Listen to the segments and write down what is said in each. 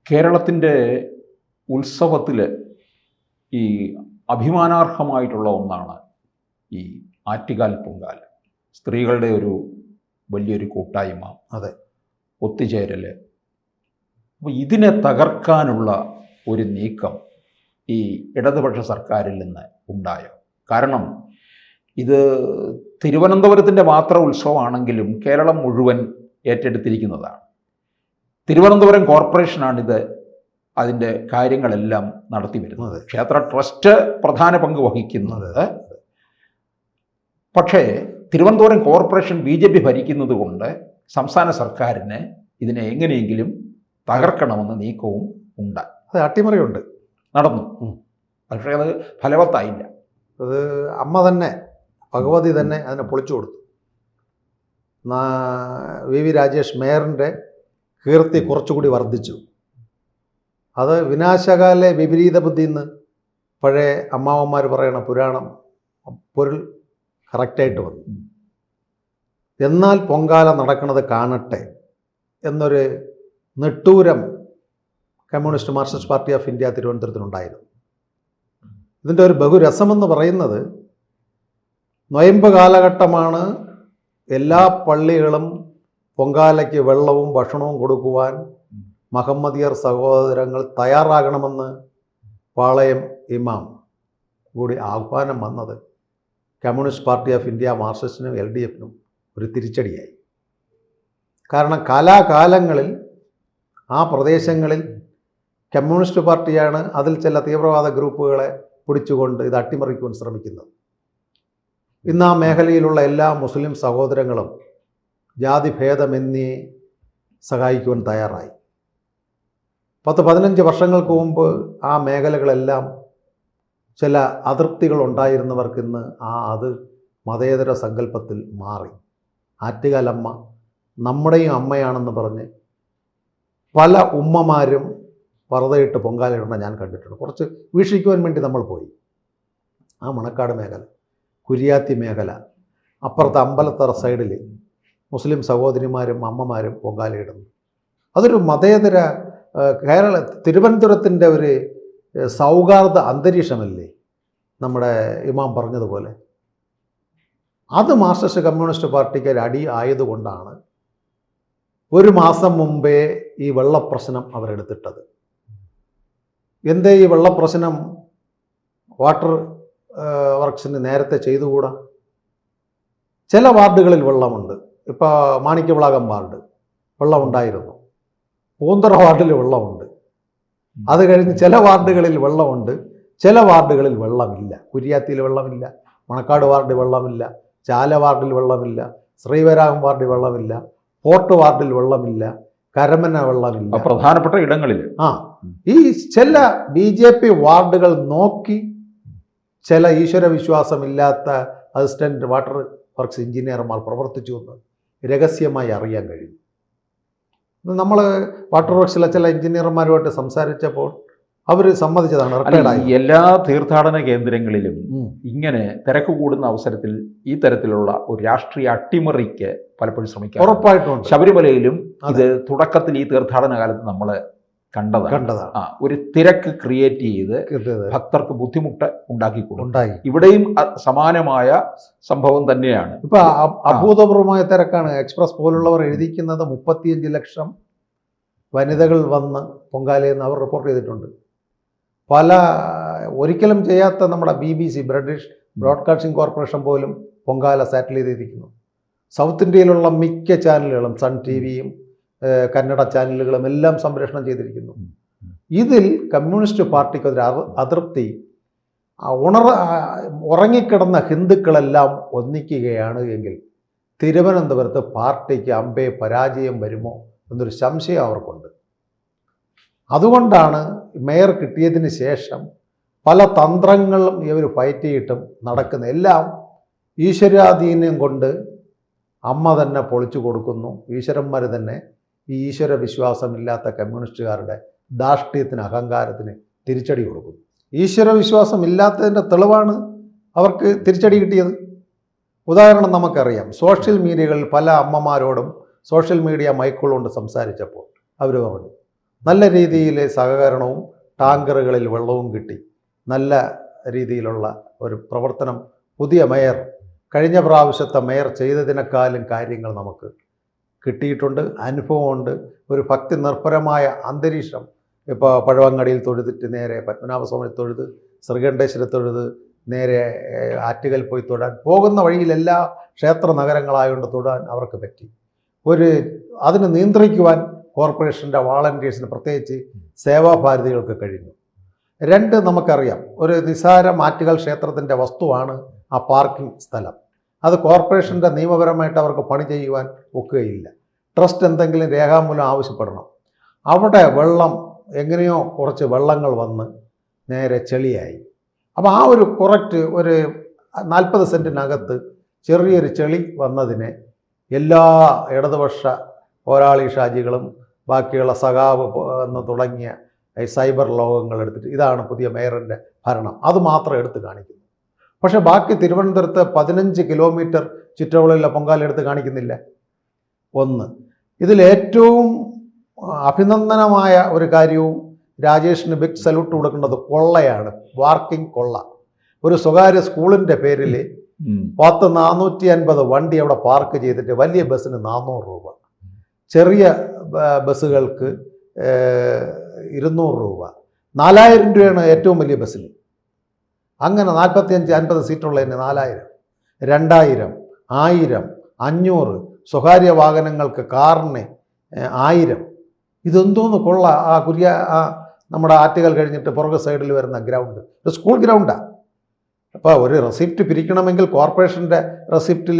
കേരളത്തിൻ്റെ ഉത്സവത്തിൽ ഈ അഭിമാനാർഹമായിട്ടുള്ള ഒന്നാണ് ഈ ആറ്റുകാൽ പൊങ്കാല. സ്ത്രീകളുടെ ഒരു വലിയൊരു കൂട്ടായ്മ, അതെ, ഒത്തുചേരൽ. അപ്പോൾ ഇതിനെ തകർക്കാനുള്ള ഒരു നീക്കം ഈ ഇടതുപക്ഷ സർക്കാരിൽ നിന്ന് ഉണ്ടായോ? കാരണം ഇത് തിരുവനന്തപുരത്തിൻ്റെ മാത്രം ഉത്സവമാണെങ്കിലും കേരളം മുഴുവൻ ഏറ്റെടുത്തിരിക്കുന്നതാണ്. തിരുവനന്തപുരം കോർപ്പറേഷനാണിത് അതിൻ്റെ കാര്യങ്ങളെല്ലാം നടത്തി വരുന്നത്. ക്ഷേത്ര ട്രസ്റ്റ് പ്രധാന പങ്ക് വഹിക്കുന്നത്. പക്ഷേ തിരുവനന്തപുരം കോർപ്പറേഷൻ BJP ഭരിക്കുന്നത് കൊണ്ട് സംസ്ഥാന സർക്കാരിന് ഇതിനെ എങ്ങനെയെങ്കിലും തകർക്കണമെന്ന് നീക്കവും ഉണ്ട്. അത് അട്ടിമറിയുണ്ട്, നടന്നു. പക്ഷേ അത് ഫലവത്തായില്ല. അത് അമ്മ തന്നെ, ഭഗവതി തന്നെ അതിനെ പൊളിച്ചു കൊടുത്തു. VV രാജേഷ് മേയറിൻ്റെ കീർത്തി കുറച്ചുകൂടി വർദ്ധിച്ചു. അത് വിനാശകാലെ വിപരീത ബുദ്ധി എന്ന് പഴയ അമ്മാവന്മാർ പറയണ പുരാണം പൊരുൾ കറക്റ്റായിട്ട് വന്നു. എന്നാൽ പൊങ്കാല നടക്കുന്നത് കാണട്ടെ എന്നൊരു നെട്ടൂരം Communist Marxist party of India തിരുവനന്തപുരത്തിനുണ്ടായിരുന്നു. ഇതിൻ്റെ ഒരു ബഹുരസമെന്ന് പറയുന്നത്, നൊയമ്പ് കാലഘട്ടമാണ്, എല്ലാ പള്ളികളും പൊങ്കാലയ്ക്ക് വെള്ളവും ഭക്ഷണവും കൊടുക്കുവാൻ മഹമ്മദിയർ സഹോദരങ്ങൾ തയ്യാറാകണമെന്ന് പാളയം ഇമാം കൂടി ആഹ്വാനം വന്നത് കമ്മ്യൂണിസ്റ്റ് പാർട്ടി ഓഫ് ഇന്ത്യ മാർക്സിസ്റ്റിനും LDFനും ഒരു തിരിച്ചടിയായി. കാരണം കാലാകാലങ്ങളിൽ ആ പ്രദേശങ്ങളിൽ കമ്മ്യൂണിസ്റ്റ് പാർട്ടിയാണ് അതിൽ ചില തീവ്രവാദ ഗ്രൂപ്പുകളെ പിടിച്ചുകൊണ്ട് ഇത് അട്ടിമറിക്കുവാൻ ശ്രമിക്കുന്നത്. ഇന്ന് ആ മേഖലയിലുള്ള എല്ലാ മുസ്ലിം സഹോദരങ്ങളും ജാതിഭേദമെന്നേ സഹായിക്കുവാൻ തയ്യാറായി. 10-15 വർഷങ്ങൾക്ക് മുമ്പ് ആ മേഖലകളെല്ലാം ചില അതൃപ്തികൾ ഉണ്ടായിരുന്നവർക്കിന്ന് അത് മതേതര സങ്കല്പത്തിൽ മാറി. ആറ്റുകാലമ്മ നമ്മുടെയും അമ്മയാണെന്ന് പറഞ്ഞ് പല ഉമ്മമാരും പർദ്ദയിട്ട് പൊങ്കാലയിടുന്ന ഞാൻ കണ്ടിട്ടുണ്ട്. കുറച്ച് വീക്ഷിക്കുവാൻ വേണ്ടി നമ്മൾ പോയി. ആ മണക്കാട് മേഖല, കുരിയാത്തി മേഖല, അപ്പുറത്തെ അമ്പലത്തറ സൈഡിൽ മുസ്ലിം സഹോദരിമാരും അമ്മമാരും പൊങ്കാലയിടുന്നു. അതൊരു മതേതര തിരുവനന്തപുരത്തിൻ്റെ ഒരു സൗഹാർദ്ദ അന്തരീക്ഷമല്ലേ നമ്മുടെ ഇമാം പറഞ്ഞതുപോലെ. അത് മാർക്സിസ്റ്റ് കമ്മ്യൂണിസ്റ്റ് പാർട്ടിക്ക് ഒരു അടി ആയതുകൊണ്ടാണ് ഒരു മാസം മുമ്പേ ഈ വെള്ളപ്രശ്നം അവരെടുത്തിട്ടത്. എന്തേ ഈ വെള്ളപ്രശ്നം വാട്ടർ വർക്ക്സിന് നേരത്തെ ചെയ്തുകൂടാ? ചില വാർഡുകളിൽ വെള്ളമുണ്ട്. ഇപ്പോൾ മാണിക്യവിളാകം വാർഡ് വെള്ളമുണ്ടായിരുന്നു, പൂന്തറ വാർഡിൽ വെള്ളമുണ്ട്. അത് കഴിഞ്ഞ് ചില വാർഡുകളിൽ വെള്ളമുണ്ട്, ചില വാർഡുകളിൽ വെള്ളമില്ല. കുരിയാത്തിയിൽ വെള്ളമില്ല, മണക്കാട് വാർഡിൽ വെള്ളമില്ല, ചാല വാർഡിൽ വെള്ളമില്ല, ശ്രീവരാഹം വാർഡിൽ വെള്ളമില്ല, പോർട്ട് വാർഡിൽ വെള്ളമില്ല, കരമന വെള്ളമില്ല. പ്രധാനപ്പെട്ട ഇടങ്ങളിൽ ഈ ചില BJP വാർഡുകൾ നോക്കി ചില ഈശ്വരവിശ്വാസമില്ലാത്ത അസിസ്റ്റന്റ് വാട്ടർ വർക്ക്സ് എഞ്ചിനീയർമാർ പ്രവർത്തിച്ചു എന്ന് രഹസ്യമായി അറിയാൻ കഴിയും. നമ്മൾ വാട്ടർ വർക്ക്സിലെ ചില എഞ്ചിനീയർമാരുമായിട്ട് സംസാരിച്ചപ്പോൾ അവർ സമ്മതിച്ചതാണ്. എല്ലാ തീർത്ഥാടന കേന്ദ്രങ്ങളിലും ഇങ്ങനെ തിരക്ക് കൂടുന്ന അവസരത്തിൽ ഈ തരത്തിലുള്ള ഒരു രാഷ്ട്രീയ അട്ടിമറിക്ക് പലപ്പോഴും ശ്രമിക്കാം. ഉറപ്പായിട്ടുണ്ട്. ശബരിമലയിലും ഇത് തുടക്കത്തിൽ ഈ തീർത്ഥാടന കാലത്ത് നമ്മൾ കണ്ടതാണ്. ഒരു തിരക്ക് ക്രിയേറ്റ് ചെയ്ത് ഭക്തർക്ക് ബുദ്ധിമുട്ട് ഉണ്ടാക്കിക്കൊണ്ടായി. ഇവിടെയും സമാനമായ സംഭവം തന്നെയാണ്. ഇപ്പൊ അഭൂതപൂർവമായ തിരക്കാണ്. എക്സ്പ്രസ് പോലുള്ളവർ എഴുതിക്കുന്നത് 35 ലക്ഷം വനിതകൾ വന്ന് പൊങ്കാലയെന്ന് അവർ റിപ്പോർട്ട് ചെയ്തിട്ടുണ്ട്. ഒരിക്കലും ചെയ്യാത്ത നമ്മുടെ BBC ബ്രിട്ടീഷ് ബ്രോഡ്കാസ്റ്റിംഗ് കോർപ്പറേഷൻ പോലും പൊങ്കാല സാറ്റലൈറ്റ് ചെയ്തിരിക്കുന്നു. സൗത്ത് ഇന്ത്യയിലുള്ള മിക്ക ചാനലുകളും, സൺ TVയും കന്നഡ ചാനലുകളും എല്ലാം സംപ്രേഷണം ചെയ്തിരിക്കുന്നു. ഇതിൽ കമ്മ്യൂണിസ്റ്റ് പാർട്ടിക്ക് ഒരു അതൃപ്തി, ഉറങ്ങിക്കിടന്ന ഹിന്ദുക്കളെല്ലാം ഒന്നിക്കുകയാണ് എങ്കിൽ തിരുവനന്തപുരത്ത് പാർട്ടിക്ക് അമ്പേ പരാജയം വരുമോ എന്നൊരു സംശയം അവർക്കുണ്ട്. അതുകൊണ്ടാണ് മേയർ കിട്ടിയതിന് ശേഷം പല തന്ത്രങ്ങളും ഇവർ ഫൈറ്റ് ചെയ്തിട്ടും നടക്കുന്ന എല്ലാം ഈശ്വരാധീനം കൊണ്ട് അമ്മ തന്നെ പൊളിച്ചു കൊടുക്കുന്നു. ഈശ്വരന്മാർ തന്നെ ഈ ഈശ്വര വിശ്വാസമില്ലാത്ത കമ്മ്യൂണിസ്റ്റുകാരുടെ ധാർഷ്ട്യത്തിന്, അഹങ്കാരത്തിന് തിരിച്ചടി കൊടുക്കുന്നു. ഈശ്വര വിശ്വാസം ഇല്ലാത്തതിൻ്റെ തെളിവാണ് അവർക്ക് തിരിച്ചടി കിട്ടിയത്. ഉദാഹരണം നമുക്കറിയാം. സോഷ്യൽ മീഡിയകളിൽ പല അമ്മമാരോടും സോഷ്യൽ മീഡിയ മൈക്കുകളുകൊണ്ട് സംസാരിച്ചപ്പോൾ അവർ പറഞ്ഞു, നല്ല രീതിയിൽ സഹകരണവും ടാങ്കറുകളിൽ വെള്ളവും കിട്ടി. നല്ല രീതിയിലുള്ള ഒരു പ്രവർത്തനം പുതിയ മേയർ, കഴിഞ്ഞ പ്രാവശ്യത്തെ മേയർ ചെയ്തതിനേക്കാളും കാര്യങ്ങൾ നമുക്ക് കിട്ടിയിട്ടുണ്ട്, അനുഭവമുണ്ട്. ഒരു ഭക്തി നിർഭരമായ അന്തരീക്ഷം. ഇപ്പോൾ പഴവങ്ങടിയിൽ തൊഴുതിട്ട് നേരെ പത്മനാഭസ്വാമി തൊഴുത്, ശ്രീകണ്ഠേശ്വര തൊഴുത് നേരെ ആറ്റുകൽ പോയി തൊഴാൻ, പോകുന്ന വഴിയിലെല്ലാ ക്ഷേത്ര നഗരങ്ങളായതുകൊണ്ട് തൊഴാൻ അവർക്ക് പറ്റി. അതിന് നിയന്ത്രിക്കുവാൻ കോർപ്പറേഷൻ്റെ വാളണ്ടിയേഴ്സിന്, പ്രത്യേകിച്ച് സേവാഭാരതികൾക്ക് കഴിഞ്ഞു. 2, നമുക്കറിയാം, ഒരു നിസാര ആറ്റുകൽ ക്ഷേത്രത്തിൻ്റെ വസ്തുവാണ് ആ പാർക്കിംഗ് സ്ഥലം. അത് കോർപ്പറേഷൻ്റെ നിയമപരമായിട്ട് അവർക്ക് പണി ചെയ്യുവാൻ ഒക്കുകയില്ല. ട്രസ്റ്റ് എന്തെങ്കിലും രേഖാമൂലം ആവശ്യപ്പെടണം. അവിടെ വെള്ളം എങ്ങനെയോ കുറച്ച് വെള്ളങ്ങൾ വന്ന് നേരെ ചെളിയായി. അപ്പോൾ ആ ഒരു ഒരു 40 സെൻറ്റിനകത്ത് ചെറിയൊരു ചെളി വന്നതിനെ എല്ലാ ഇടതുപക്ഷ പോരാളി ഷാജികളും ബാക്കിയുള്ള സഖാവ് എന്ന് തുടങ്ങിയ സൈബർ ലോകങ്ങൾ എടുത്തിട്ട് ഇതാണ് പുതിയ മേയറിൻ്റെ ഭരണം, അത് മാത്രം എടുത്ത് കാണിക്കുന്നു. പക്ഷേ ബാക്കി തിരുവനന്തപുരത്ത് 15 കിലോമീറ്റർ ചുറ്റളവിലുള്ള പൊങ്കാല എടുത്ത് കാണിക്കുന്നില്ല. 1. ഇതിലേറ്റവും അഭിനന്ദനമായ ഒരു കാര്യവും രാജേഷിന് ബിഗ് സല്യൂട്ട് കൊടുക്കേണ്ടത് കൊള്ളയാണ്, പാർക്കിംഗ് കൊള്ള. ഒരു സ്വകാര്യ സ്കൂളിൻ്റെ പേരിൽ 450 വണ്ടി അവിടെ പാർക്ക് ചെയ്തിട്ട് വലിയ ബസ്സിന് 400 രൂപ, ചെറിയ ബസ്സുകൾക്ക് 200 രൂപ, 4000 രൂപയാണ് ഏറ്റവും വലിയ ബസ്സിന്. അങ്ങനെ 45-50 സീറ്റുള്ളതിന് 4000, 2000, 1000, 500, സ്വകാര്യ വാഹനങ്ങൾക്ക് കാറിന് 1000. ഇതെന്തോന്ന് കൊള്ള. നമ്മുടെ ആറ്റുകൾ കഴിഞ്ഞിട്ട് പുറകു സൈഡിൽ വരുന്ന ഗ്രൗണ്ട് ഒരു സ്കൂൾ ഗ്രൗണ്ടാണ്. അപ്പോൾ ഒരു റെസിപ്റ്റ് പിരിക്കണമെങ്കിൽ കോർപ്പറേഷൻ്റെ റെസിപ്റ്റിൽ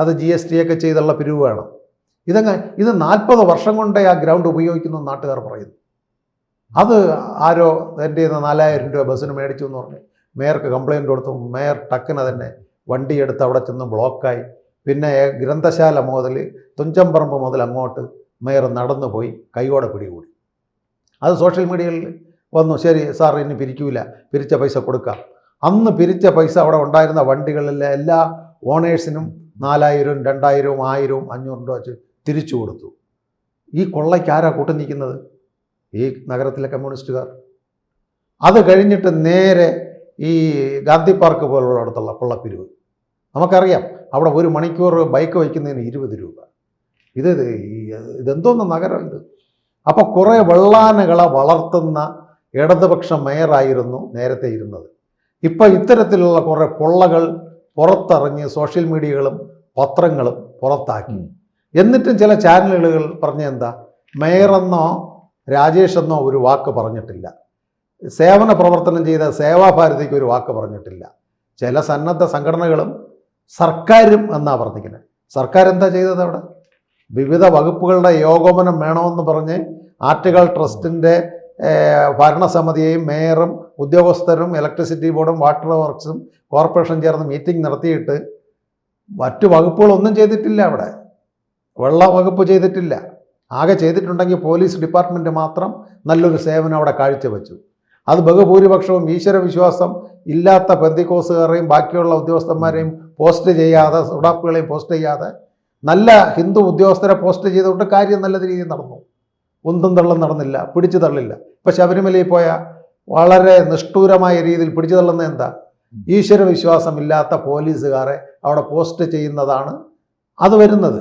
അത് GST ഒക്കെ ചെയ്തുള്ള പിരിവ് വേണം. ഇത് 40 വർഷം കൊണ്ടേ ആ ഗ്രൗണ്ട് ഉപയോഗിക്കുന്ന നാട്ടുകാർ പറയുന്നു. അത് ആരോ എൻ്റെ 4000 രൂപ ബസ്സിന് മേടിച്ചു എന്ന് പറഞ്ഞ് മേയർക്ക് കംപ്ലയിൻറ്റ് കൊടുത്തു. മേയർ ടക്കിന് തന്നെ വണ്ടിയെടുത്ത് അവിടെ ചെന്ന് ബ്ലോക്കായി. പിന്നെ ഗ്രന്ഥശാല മുതൽ തുഞ്ചമ്പറമ്പ് മുതൽ അങ്ങോട്ട് മേയർ നടന്നു പോയി കൈയോടെ പിടികൂടി. അത് സോഷ്യൽ മീഡിയയിൽ വന്നു. ശരി സാർ, ഇനി പിരിക്കൂല, പിരിച്ച പൈസ കൊടുക്കാം. അന്ന് പിരിച്ച പൈസ അവിടെ ഉണ്ടായിരുന്ന വണ്ടികളിലെ എല്ലാ ഓണേഴ്സിനും 4000, 2000, 1000, 500 രൂപ വെച്ച് തിരിച്ചു കൊടുത്തു. ഈ കൊള്ളയ്ക്ക് ആരാ കൂട്ടു നിൽക്കുന്നത്? ഈ നഗരത്തിലെ കമ്മ്യൂണിസ്റ്റുകാർ. അത് കഴിഞ്ഞിട്ട് നേരെ ഈ ഗാന്ധി പാർക്ക് പോലുള്ളിടത്തുള്ള കൊള്ളപ്പിരിവ് നമുക്കറിയാം. അവിടെ 1 മണിക്കൂർ ബൈക്ക് വയ്ക്കുന്നതിന് 20 രൂപ. ഇതെന്തോന്ന് നഗരം ഇത്? അപ്പോൾ കുറേ വെള്ളാനകളെ വളർത്തുന്ന ഇടതുപക്ഷ മേയറായിരുന്നു നേരത്തെ ഇരുന്നത്. ഇപ്പം ഇത്തരത്തിലുള്ള കുറേ പൊള്ളകൾ പുറത്തിറങ്ങി സോഷ്യൽ മീഡിയകളും പത്രങ്ങളും പുറത്താക്കി. എന്നിട്ടും ചില ചാനലുകൾ പറഞ്ഞെന്താ, മേയറെന്നോ രാജേഷെന്നോ ഒരു വാക്ക് പറഞ്ഞിട്ടില്ല. സേവന പ്രവർത്തനം ചെയ്ത സേവാഭാരതിക്ക് ഒരു വാക്ക് പറഞ്ഞിട്ടില്ല. ചില സന്നദ്ധ സംഘടനകളും സർക്കാരും എന്നാണ് പറഞ്ഞിരിക്കുന്നത്. സർക്കാർ എന്താ ചെയ്തത്? അവിടെ വിവിധ വകുപ്പുകളുടെ ഏകോപനം വേണമെന്ന് പറഞ്ഞ് ആറ്റുകൾ ട്രസ്റ്റിൻ്റെ ഭരണസമിതിയെയും മേയറും ഉദ്യോഗസ്ഥരും ഇലക്ട്രിസിറ്റി ബോർഡും വാട്ടർ വർക്ക്സും കോർപ്പറേഷൻ ചേർന്ന് മീറ്റിംഗ് നടത്തിയിട്ട് മറ്റു വകുപ്പുകളൊന്നും ചെയ്തിട്ടില്ല. അവിടെ വെള്ള വകുപ്പ് ചെയ്തിട്ടില്ല. ആകെ ചെയ്തിട്ടുണ്ടെങ്കിൽ പോലീസ് ഡിപ്പാർട്ട്മെൻറ്റ് മാത്രം നല്ലൊരു സേവനം അവിടെ കാഴ്ചവെച്ചു. അത് ബഹുഭൂരിപക്ഷവും ഈശ്വരവിശ്വാസം ഇല്ലാത്ത പെന്തിക്കോസുകാരെയും ബാക്കിയുള്ള ഉദ്യോഗസ്ഥന്മാരെയും പോസ്റ്റ് ചെയ്യാതെ, ഉടാപ്പുകളെയും പോസ്റ്റ് ചെയ്യാതെ നല്ല ഹിന്ദു ഉദ്യോഗസ്ഥരെ പോസ്റ്റ് ചെയ്തുകൊണ്ട് കാര്യം നല്ല രീതിയിൽ നടന്നു. ഉന്തും തള്ളും നടന്നില്ല, പിടിച്ചു തള്ളില്ല. ഇപ്പം ശബരിമലയിൽ പോയ വളരെ നിഷ്ഠൂരമായ രീതിയിൽ പിടിച്ചു തള്ളുന്നത് എന്താ? ഈശ്വരവിശ്വാസമില്ലാത്ത പോലീസുകാരെ അവിടെ പോസ്റ്റ് ചെയ്യുന്നതാണ് അത് വരുന്നത്.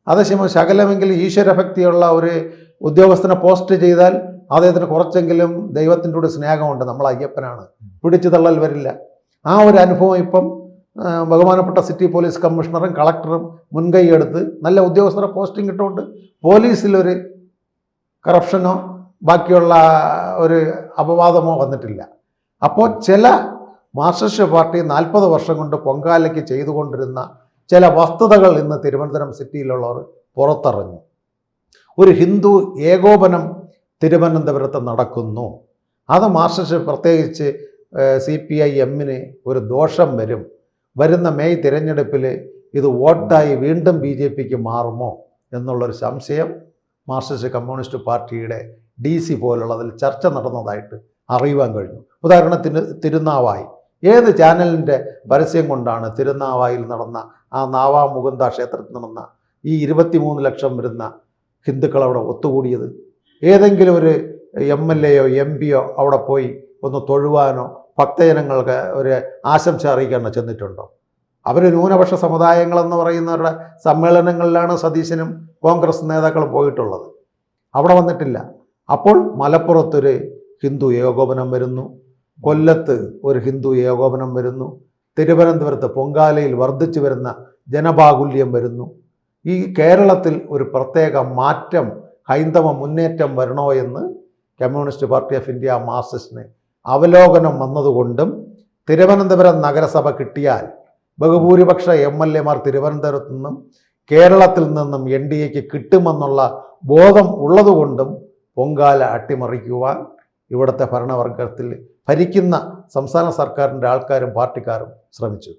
അതേസമയം ശകലമെങ്കിലും ഈശ്വരഭക്തിയുള്ള ഒരു ഉദ്യോഗസ്ഥനെ പോസ്റ്റ് ചെയ്താൽ അദ്ദേഹത്തിന് കുറച്ചെങ്കിലും ദൈവത്തിൻ്റെ കൂടെ സ്നേഹമുണ്ട്, നമ്മൾ അയ്യപ്പനാണ്, പിടിച്ചു തള്ളൽ വരില്ല. ആ ഒരു അനുഭവം ഇപ്പം ബഹുമാനപ്പെട്ട സിറ്റി പോലീസ് കമ്മീഷണറും കളക്ടറും മുൻകൈ എടുത്ത് നല്ല ഉദ്യോഗസ്ഥരെ പോസ്റ്റിംഗ് ഇട്ടുകൊണ്ട് പോലീസിലൊരു കറപ്ഷനോ ബാക്കിയുള്ള ഒരു അപവാദമോ വന്നിട്ടില്ല. അപ്പോൾ ചില മാർക്സിസ്റ്റ് പാർട്ടി 40 വർഷം കൊണ്ട് പൊങ്കാലയ്ക്ക് ചെയ്തുകൊണ്ടിരുന്ന ചില വസ്തുതകൾ ഇന്ന് തിരുവനന്തപുരം സിറ്റിയിലുള്ളവർ പുറത്തറിഞ്ഞു. ഒരു ഹിന്ദു ഏകോപനം തിരുവനന്തപുരത്ത് നടക്കുന്നു. അത് മാർക്സിസ്റ്റ്, പ്രത്യേകിച്ച് CPI-Mന് ഒരു ദോഷം വരും. വരുന്ന മെയ് തിരഞ്ഞെടുപ്പിൽ ഇത് വോട്ടായി വീണ്ടും BJPക്ക് മാറുമോ എന്നുള്ളൊരു സംശയം മാർക്സിസ്റ്റ് കമ്മ്യൂണിസ്റ്റ് പാർട്ടിയുടെ DC പോലുള്ളതിൽ ചർച്ച നടന്നതായിട്ട് അറിയുവാൻ കഴിഞ്ഞു. ഉദാഹരണത്തിന് തിരുനാവായി, ഏത് ചാനലിൻ്റെ പരസ്യം കൊണ്ടാണ് തിരുനാവായിൽ നടന്ന ആ നാവാമുകുന്ദ ക്ഷേത്രത്തിൽ നടന്ന ഈ 23 ലക്ഷം വരുന്ന ഹിന്ദുക്കൾ അവിടെ ഒത്തുകൂടിയത്? ഏതെങ്കിലും ഒരു MLA യോ MP യോ അവിടെ പോയി ഒന്ന് തൊഴുവാനോ ഭക്തജനങ്ങൾക്ക് ഒരു ആശംസ അറിയിക്കാനോ ചെന്നിട്ടുണ്ടോ? അവർ ന്യൂനപക്ഷ സമുദായങ്ങളെന്ന് പറയുന്നവരുടെ സമ്മേളനങ്ങളിലാണ് സതീശനും കോൺഗ്രസ് നേതാക്കളും പോയിട്ടുള്ളത്. അവിടെ വന്നിട്ടില്ല. അപ്പോൾ മലപ്പുറത്തൊരു ഹിന്ദു ഏകോപനം വരുന്നു, കൊല്ലത്ത് ഒരു ഹിന്ദു ഏകോപനം വരുന്നു, തിരുവനന്തപുരത്ത് പൊങ്കാലയിൽ വർദ്ധിച്ചു വരുന്ന ജനബാഹുല്യം വരുന്നു. ഈ കേരളത്തിൽ ഒരു പ്രത്യേക മാറ്റം, ഹൈന്ദവ മുന്നേറ്റം വരണോ എന്ന് കമ്മ്യൂണിസ്റ്റ് പാർട്ടി ഓഫ് ഇന്ത്യ മാർക്സിസ്റ്റിന് അവലോകനം വന്നതുകൊണ്ടും തിരുവനന്തപുരം നഗരസഭ കിട്ടിയാൽ ബഹുഭൂരിപക്ഷ MLA മാർ തിരുവനന്തപുരത്തു നിന്നും കേരളത്തിൽ നിന്നും NDAക്ക് കിട്ടുമെന്നുള്ള ബോധം ഉള്ളതുകൊണ്ടും പൊങ്കാല അട്ടിമറിക്കുവാൻ ഇവിടുത്തെ ഭരണവർഗത്തിൽ ഭരിക്കുന്ന സംസ്ഥാന സർക്കാരിൻ്റെ ആൾക്കാരും പാർട്ടിക്കാരും ശ്രമിച്ചു.